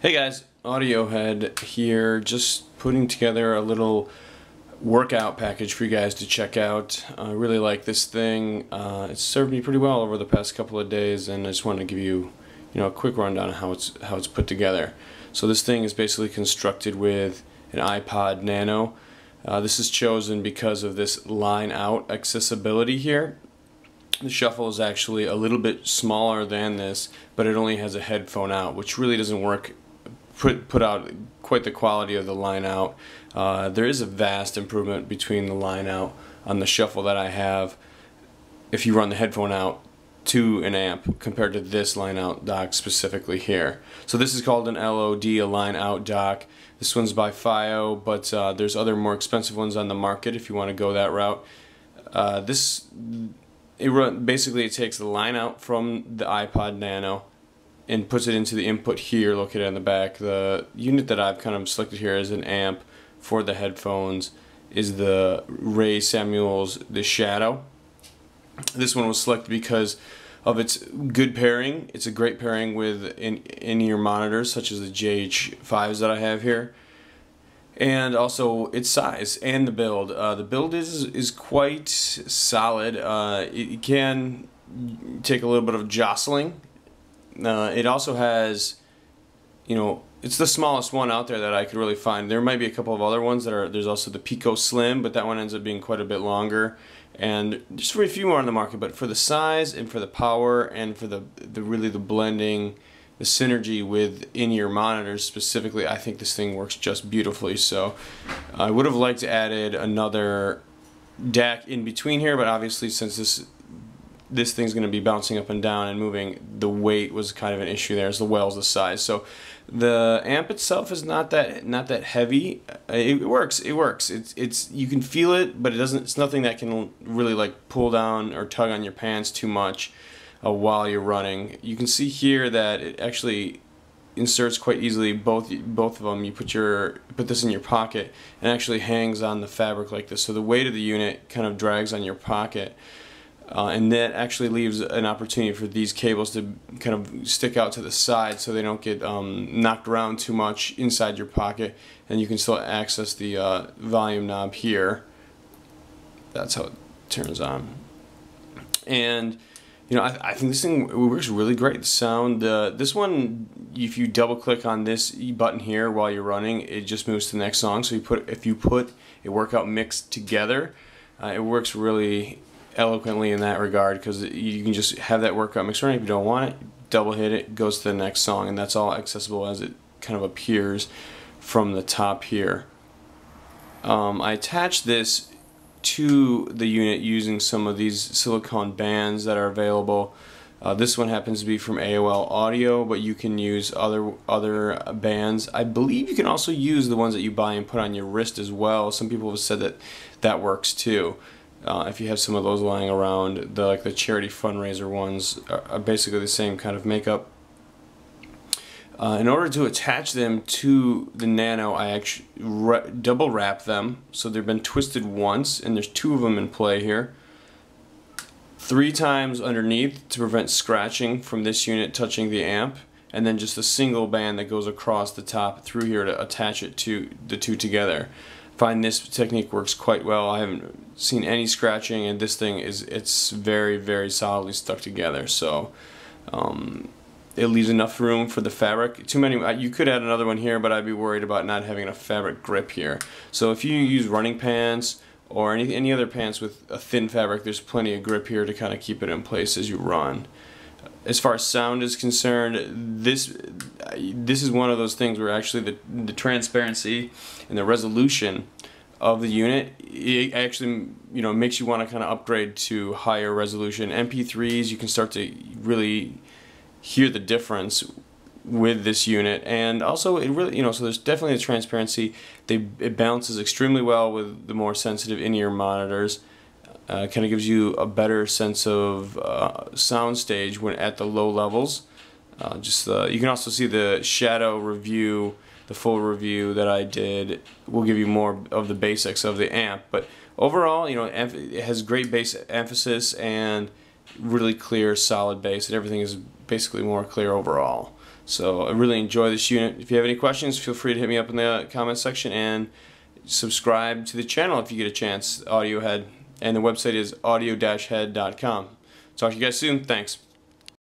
Hey guys, Audiohead here, just putting together a little workout package for you guys to check out. I really like this thing. It's served me pretty well over the past couple of days, and I just wanted to give you, a quick rundown of how it's put together. So this thing is basically constructed with an iPod Nano. This is chosen because of this line out accessibility here. The shuffle is actually a little bit smaller than this, but it only has a headphone out, which really doesn't put out quite the quality of the line out. There is a vast improvement between the line out on the shuffle that I have if you run the headphone out to an amp compared to this line out dock specifically here. So this is called an LOD, a line out dock. This one's by FiO, but there's other more expensive ones on the market if you want to go that route. Basically it takes the line out from the iPod Nano and puts it into the input here located on the back. The unit that I've kind of selected here as an amp for the headphones is the Ray Samuel's The Shadow. This one was selected because of its good pairing. It's a great pairing with in-ear monitors such as the JH5s that I have here, and also its size and the build. The build is quite solid. It can take a little bit of jostling. It also has, it's the smallest one out there that I could really find. There might be a couple of other ones there's also the Pico Slim, but that one ends up being quite a bit longer. And just for a few more on the market, but for the size and for the power and for the blending, the synergy with in-ear monitors specifically, I think this thing works just beautifully. So I would have liked to added another DAC in between here, but obviously since this thing's going to be bouncing up and down and moving, the weight was kind of an issue there, as well as the size. So the amp itself is not that heavy. It works. It's you can feel it, but it's nothing that can really like pull down or tug on your pants too much while you're running. You can see here that it actually inserts quite easily. Both of them. You put this in your pocket and it actually hangs on the fabric like this. So the weight of the unit kind of drags on your pocket. And that actually leaves an opportunity for these cables to kind of stick out to the side so they don't get knocked around too much inside your pocket, and you can still access the volume knob here. That's how it turns on. And I think this thing works really great. The sound, this one, if you double click on this button here while you're running, it just moves to the next song. So if you put a workout mix together, it works really eloquently in that regard, because you can just have that workout mix running. If you don't want it, double hit it, goes to the next song, and that's all accessible as it kind of appears from the top here. I attached this to the unit using some of these silicone bands that are available. This one happens to be from AOL Audio, but you can use other bands. I believe you can also use the ones that you buy and put on your wrist as well. Some people have said that works too. If you have some of those lying around, like the charity fundraiser ones are basically the same kind of makeup. In order to attach them to the Nano, I actually double wrap them, so they've been twisted once, and there's 2 of them in play here. 3 times underneath to prevent scratching from this unit touching the amp, and then just a single band that goes across the top through here to attach it to the 2 together. Find this technique works quite well. I haven't seen any scratching, and this thing it's very, very solidly stuck together. So it leaves enough room for the fabric. Too many, you could add another one here, but I'd be worried about not having enough fabric grip here. So if you use running pants or any other pants with a thin fabric, there's plenty of grip here to kind of keep it in place as you run. As far as sound is concerned, this is one of those things where actually the transparency and the resolution of the unit, it actually makes you want to kind of upgrade to higher resolution MP3s. You can start to really hear the difference with this unit, and also it really so there's definitely a transparency. It balances extremely well with the more sensitive in-ear monitors. Kind of gives you a better sense of sound stage when at the low levels. You can also see the Shadow review, the full review that I did will give you more of the basics of the amp. But overall, it has great bass emphasis and really clear, solid bass, and everything is basically more clear overall. So I really enjoy this unit. If you have any questions, feel free to hit me up in the comment section, and subscribe to the channel if you get a chance, Audiohead, and the website is audio-head.com. Talk to you guys soon. Thanks.